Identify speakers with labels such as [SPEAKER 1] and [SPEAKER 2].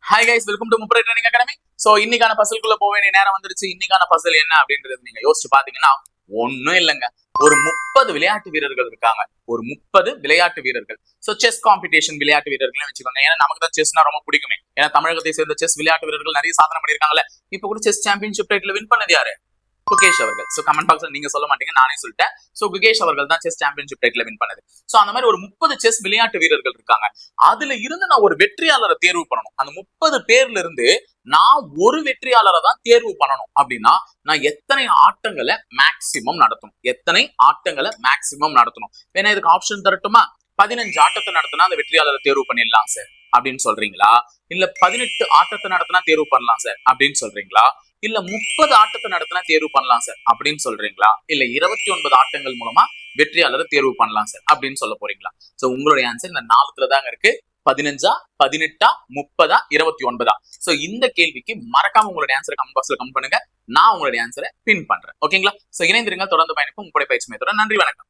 [SPEAKER 1] Hi guys, welcome to முப்படை training academy. So இன்னைக்கான பசல்குள்ள போக வேண்டிய நேரம் வந்துருச்சு. இன்னைக்கான பசல் என்ன அப்படின்றது நீங்க யோசிச்சு பாத்தீங்கன்னா ஒன்னும் இல்லைங்க. ஒரு 30 விளையாட்டு வீரர்கள் இருக்காங்க. ஒரு 30 விளையாட்டு வீரர்கள். சோ செஸ் காம்படிஷன் விளையாட்டு வீரர்கள் வச்சுக்கோங்க. ஏன்னா நமக்கு தான் செஸ்னா ரொம்ப பிடிக்குமே. ஏன்னா தமிழகத்தை சேர்ந்த செஸ் விளையாட்டு வீரர்கள் நிறைய சாதனை பண்ணிருக்காங்கல்ல. இப்ப கூட செஸ் சாம்பியன்ஷிப் டைட்டில் வின் பண்ணது யாரு? குகேஷ் அவர்கள். சோ கமெண்ட் பாக்ஸ்ல நீங்க சொல்ல மாட்டீங்க, நானே சொல்லிட்டேன். சோ குகேஷ் அவர்கள் தான் செஸ் சாம்பியன்ஷிப் டைட்டில் வின் பண்ணது. சோ அந்த மாதிரி ஒரு 30 செஸ் விளையாட்டு வீரர்கள் இருக்காங்க. அதுல இருந்து நான் ஒரு வெற்றியாளரை தேர்வு பண்ணணும். அந்த 30 பேர்ல இருந்து நான் ஒரு வெற்றியாளரை தான் தேர்வு பண்ணணும் அப்படின்னா நான் எத்தனை ஆட்டங்களை மேக்சிமம் நடத்தணும்? வேணா இதுக்கு ஆப்ஷன் தரட்டுமா? 15 ஆட்டத்தை நடத்தினா அந்த வெற்றியாளரை தேர்வு பண்ணிடலாம் சார் அப்படின்னு சொல்றீங்களா? இல்ல 18 ஆட்டத்தை நடத்தினா தேர்வு பண்ணலாம் சார் அப்படின்னு சொல்றீங்களா? இல்ல 30 ஆட்டத்தை நடத்தினா தேர்வு பண்ணலாம் சார் அப்படின்னு சொல்றீங்களா? இல்ல 29 ஆட்டங்கள் மூலமா வெற்றியாளரை தேர்வு பண்ணலாம் சார் அப்படின்னு சொல்ல போறீங்களா? சோ உங்களுடைய ஆன்சர் இந்த 4 தாங்க இருக்கு. 15, 18, 30, 29. சோ இந்த கேள்விக்கு மறக்காம உங்களுடைய ஆன்சரை கமெண்ட் பாக்ஸ்ல கமெண்ட் பண்ணுங்க. நான் உங்களுடைய ஆன்சரை பின் பண்றேன். ஓகேங்களா? சோ இணைந்திருங்க, தொடர்ந்து பயணிப்போம். உங்களுடைய பயிற்சி மையத்தோட. நன்றி, வணக்கம்.